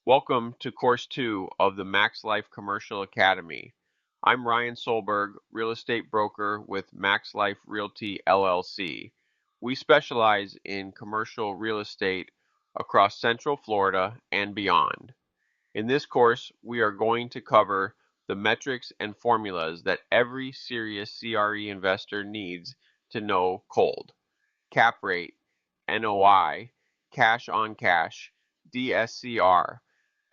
Welcome to Course 2 of the MaxLife Commercial Academy. I'm Ryan Solberg, real estate broker with MaxLife Realty LLC. We specialize in commercial real estate across Central Florida and beyond. In this course, we are going to cover the metrics and formulas that every serious CRE investor needs to know cold. Cap rate, NOI, cash on cash, DSCR,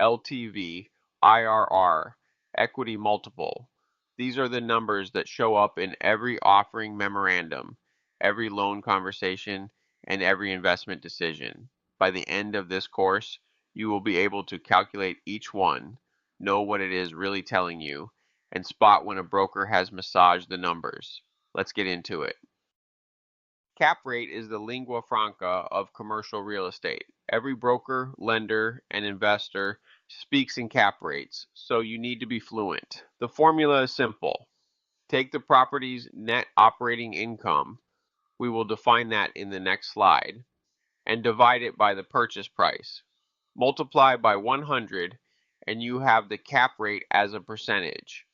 LTV, IRR, equity multiple. These are the numbers that show up in every offering memorandum, every loan conversation, and every investment decision. By the end of this course, you will be able to calculate each one, know what it is really telling you, and spot when a broker has massaged the numbers. Let's get into it. Cap rate is the lingua franca of commercial real estate. Every broker, lender, and investor speaks in cap rates, so you need to be fluent. The formula is simple. Take the property's net operating income, we will define that in the next slide, and divide it by the purchase price. Multiply by 100, and you have the cap rate as a percentage.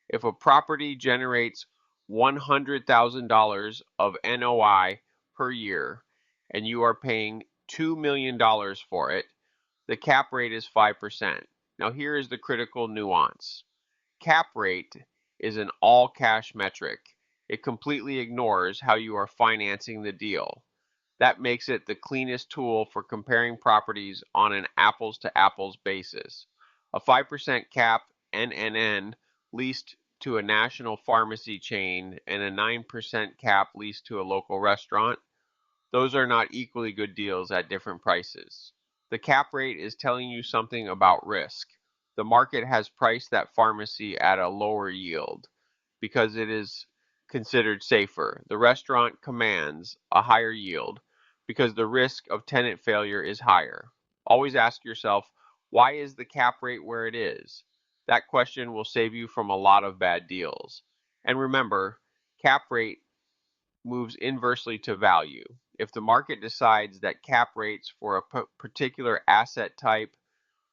If a property generates $100,000 of NOI per year and you are paying $2 million for it, the cap rate is 5%. Now here is the critical nuance. Cap rate is an all-cash metric. It completely ignores how you are financing the deal. That makes it the cleanest tool for comparing properties on an apples-to-apples basis. A 5% cap NNN leased to a national pharmacy chain and a 9% cap leased to a local restaurant, those are not equally good deals at different prices. The cap rate is telling you something about risk. The market has priced that pharmacy at a lower yield because it is considered safer. The restaurant commands a higher yield because the risk of tenant failure is higher. Always ask yourself, why is the cap rate where it is? That question will save you from a lot of bad deals. And remember, cap rate moves inversely to value. If the market decides that cap rates for a particular asset type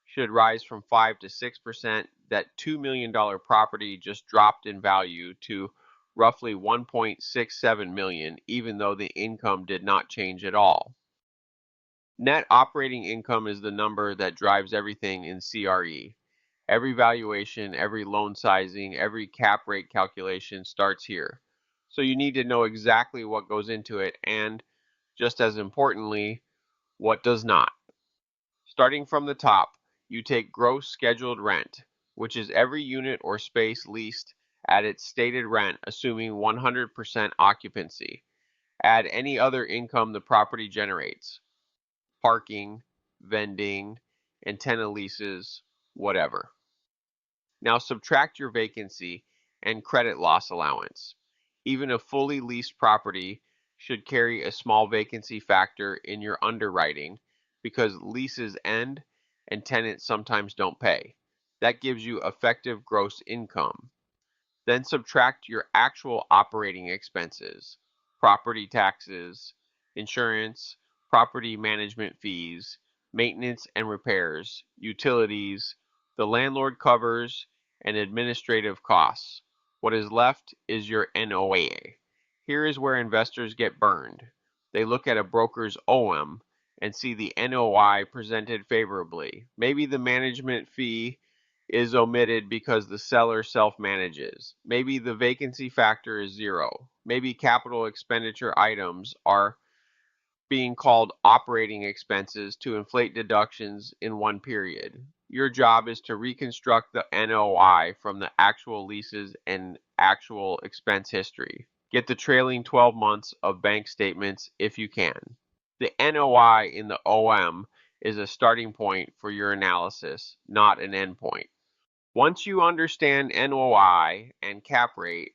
should rise from 5 to 6%, that $2 million property just dropped in value to roughly $1.67 million, even though the income did not change at all. Net operating income is the number that drives everything in CRE. Every valuation, every loan sizing, every cap rate calculation starts here. So you need to know exactly what goes into it and, just as importantly, what does not. Starting from the top, you take gross scheduled rent, which is every unit or space leased at its stated rent, assuming 100% occupancy. Add any other income the property generates. Parking, vending, antenna leases, whatever. Now subtract your vacancy and credit loss allowance. Even a fully leased property should carry a small vacancy factor in your underwriting because leases end and tenants sometimes don't pay. That gives you effective gross income. Then subtract your actual operating expenses, property taxes, insurance, property management fees, maintenance and repairs, utilities, the landlord covers, and administrative costs. What is left is your NOI. Here is where investors get burned. They look at a broker's OM and see the NOI presented favorably. Maybe the management fee is omitted because the seller self-manages. Maybe the vacancy factor is 0. Maybe capital expenditure items are being called operating expenses to inflate deductions in one period. Your job is to reconstruct the NOI from the actual leases and actual expense history. Get the trailing 12 months of bank statements if you can. The NOI in the OM is a starting point for your analysis, not an endpoint. Once you understand NOI and cap rate,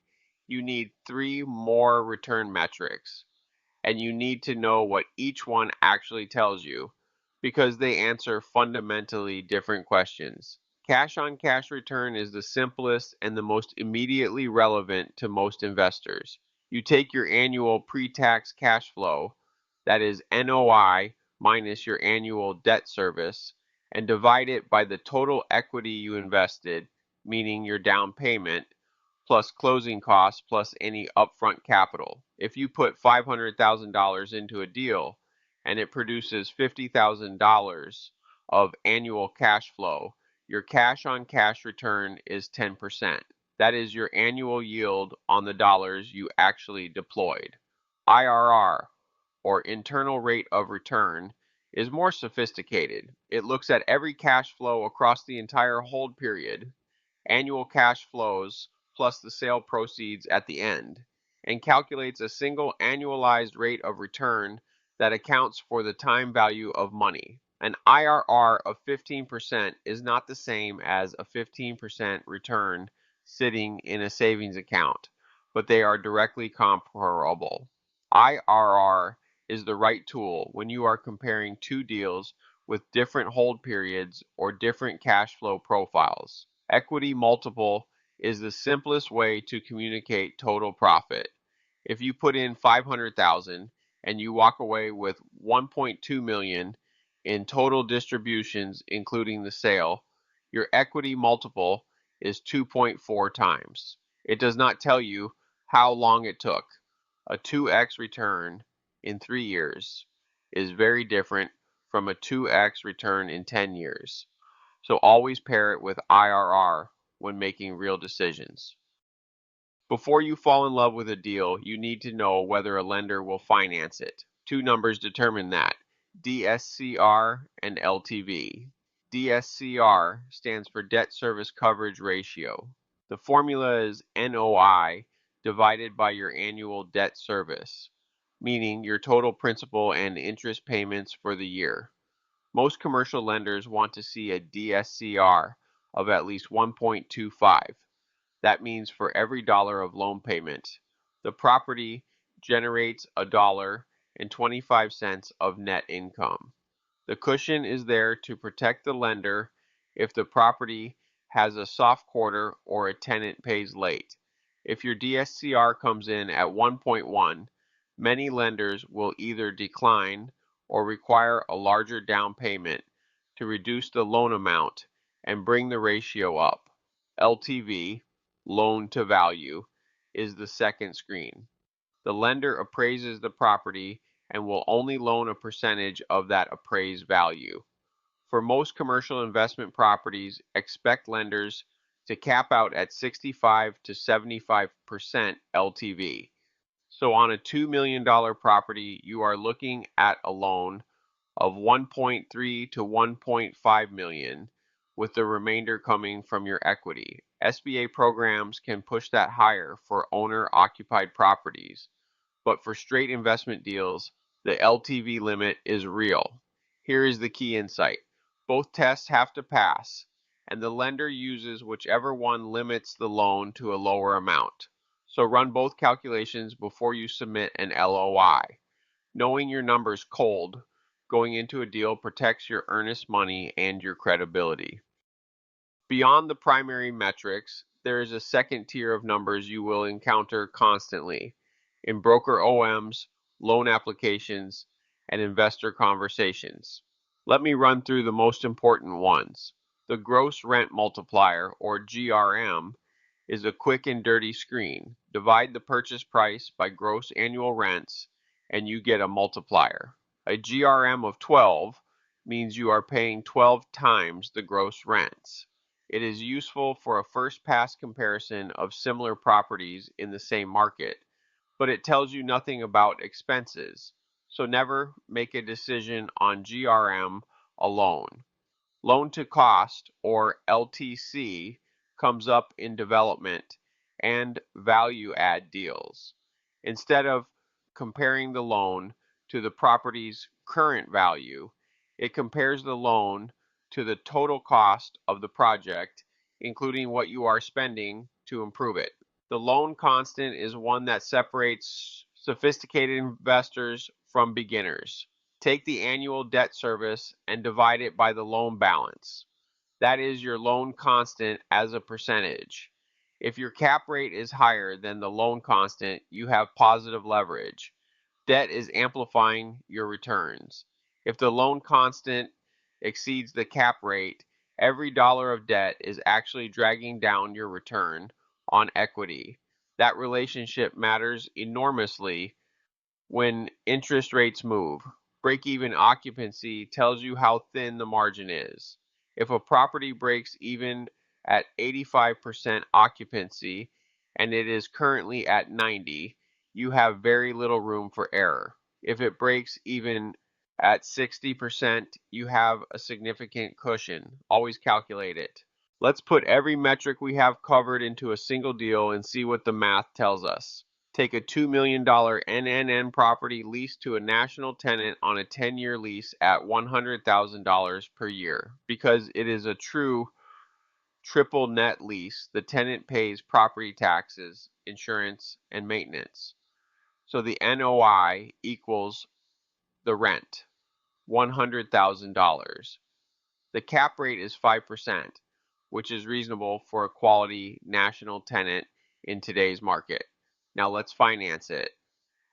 you need 3 more return metrics, and you need to know what each one actually tells you because they answer fundamentally different questions. Cash on cash return is the simplest and the most immediately relevant to most investors. You take your annual pre-tax cash flow, that is NOI minus your annual debt service, and divide it by the total equity you invested, meaning your down payment, plus closing costs plus any upfront capital. If you put $500,000 into a deal and it produces $50,000 of annual cash flow, your cash on cash return is 10%. That is your annual yield on the dollars you actually deployed. IRR, or internal rate of return, is more sophisticated. It looks at every cash flow across the entire hold period, annual cash flows plus the sale proceeds at the end, and calculates a single annualized rate of return that accounts for the time value of money. An IRR of 15% is not the same as a 15% return sitting in a savings account, but they are directly comparable. IRR is the right tool when you are comparing two deals with different hold periods or different cash flow profiles. Equity multiple is the simplest way to communicate total profit. If you put in $500,000 and you walk away with $1.2 million in total distributions including the sale, your equity multiple is 2.4 times. It does not tell you how long it took. A 2x return in 3 years is very different from a 2x return in 10 years. So always pair it with IRR when making real decisions. Before you fall in love with a deal, you need to know whether a lender will finance it. Two numbers determine that: DSCR and LTV. DSCR stands for debt service coverage ratio. The formula is NOI divided by your annual debt service, meaning your total principal and interest payments for the year. Most commercial lenders want to see a DSCR of at least 1.25. That means for every dollar of loan payment, the property generates $1.25 of net income. The cushion is there to protect the lender if the property has a soft quarter or a tenant pays late. If your DSCR comes in at 1.1, many lenders will either decline or require a larger down payment to reduce the loan amount and bring the ratio up. LTV, loan to value, is the second screen. The lender appraises the property and will only loan a percentage of that appraised value. For most commercial investment properties, expect lenders to cap out at 65 to 75% LTV. So on a $2 million property, you are looking at a loan of 1.3 to 1.5 million, with the remainder coming from your equity. SBA programs can push that higher for owner-occupied properties, but for straight investment deals, the LTV limit is real. Here is the key insight. Both tests have to pass, and the lender uses whichever one limits the loan to a lower amount. So run both calculations before you submit an LOI. Knowing your numbers cold going into a deal protects your earnest money and your credibility. Beyond the primary metrics, there is a second tier of numbers you will encounter constantly in broker OMs, loan applications, and investor conversations. Let me run through the most important ones. The gross rent multiplier, or GRM, is a quick and dirty screen. Divide the purchase price by gross annual rents, and you get a multiplier. A GRM of 12 means you are paying 12 times the gross rents. It is useful for a first pass comparison of similar properties in the same market, but it tells you nothing about expenses, so never make a decision on GRM alone. Loan to cost, or LTC, comes up in development and value add deals. Instead of comparing the loan to the property's current value, it compares the loan to the total cost of the project, including what you are spending to improve it. The loan constant is one that separates sophisticated investors from beginners. Take the annual debt service and divide it by the loan balance. That is your loan constant as a percentage. If your cap rate is higher than the loan constant, you have positive leverage. Debt is amplifying your returns. If the loan constant exceeds the cap rate, every dollar of debt is actually dragging down your return on equity. That relationship matters enormously when interest rates move. Break-even occupancy tells you how thin the margin is. If a property breaks even at 85% occupancy and it is currently at 90, you have very little room for error. If it breaks even at 60%, you have a significant cushion. Always calculate it. Let's put every metric we have covered into a single deal and see what the math tells us. Take a $2 million NNN property leased to a national tenant on a 10-year lease at $100,000 per year. Because it is a true triple net lease, the tenant pays property taxes, insurance, and maintenance. So the NOI equals the rent, $100,000. The cap rate is 5%, which is reasonable for a quality national tenant in today's market. Now let's finance it.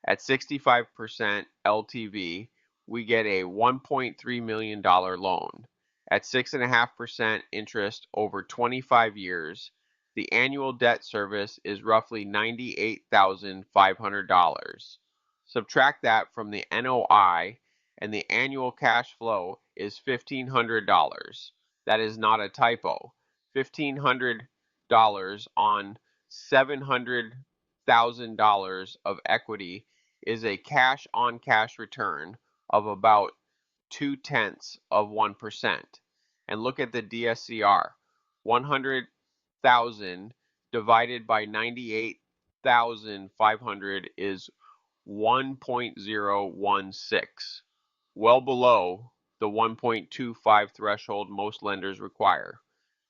At 65% LTV, we get a $1.3 million loan. At 6.5% interest over 25 years, the annual debt service is roughly $98,500. Subtract that from the NOI, and the annual cash flow is $1,500. That is not a typo. $1,500 on $700,000 of equity is a cash-on-cash return of about 0.2%. And look at the DSCR. 100,000 divided by 98,500 is 1.016, well below the 1.25 threshold most lenders require.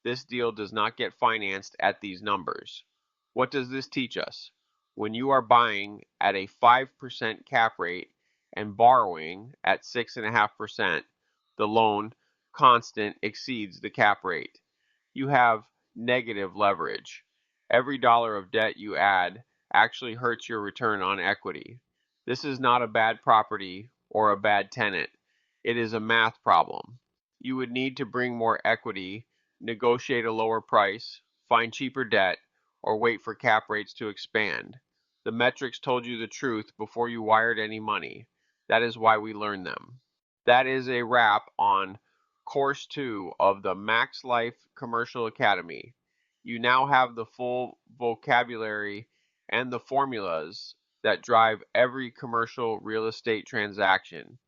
This deal does not get financed at these numbers. What does this teach us? When you are buying at a 5% cap rate and borrowing at 6.5%, the loan constant exceeds the cap rate. You have negative leverage. Every dollar of debt you add actually hurts your return on equity. This is not a bad property or a bad tenant. It is a math problem. You would need to bring more equity, negotiate a lower price, find cheaper debt, or wait for cap rates to expand. The metrics told you the truth before you wired any money. That is why we learned them. That is a wrap on Course 2 of the MaxLife Commercial Academy. You now have the full vocabulary and the formulas that drive every commercial real estate transaction.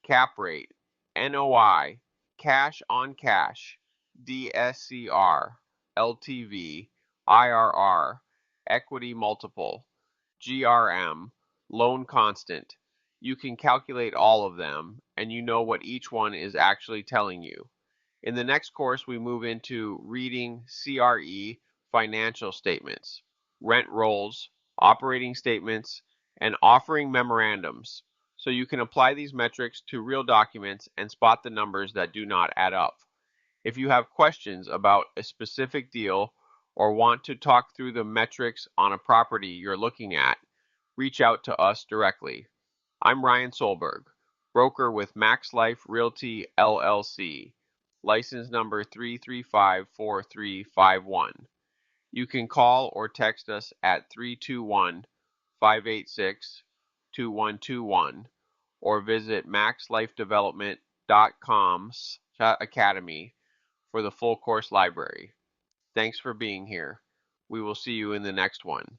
Cap rate, NOI, cash on cash, DSCR, LTV, IRR, equity multiple, GRM, loan constant. You can calculate all of them, and you know what each one is actually telling you. In the next course, we move into reading CRE financial statements, rent rolls, operating statements, and offering memorandums, so you can apply these metrics to real documents and spot the numbers that do not add up. If you have questions about a specific deal or want to talk through the metrics on a property you're looking at, reach out to us directly. I'm Ryan Solberg, broker with MaxLife Realty LLC, license number 3354351. You can call or text us at 321-586-2121 or visit maxlifedevelopment.com/academy for the full course library. Thanks for being here. We will see you in the next one.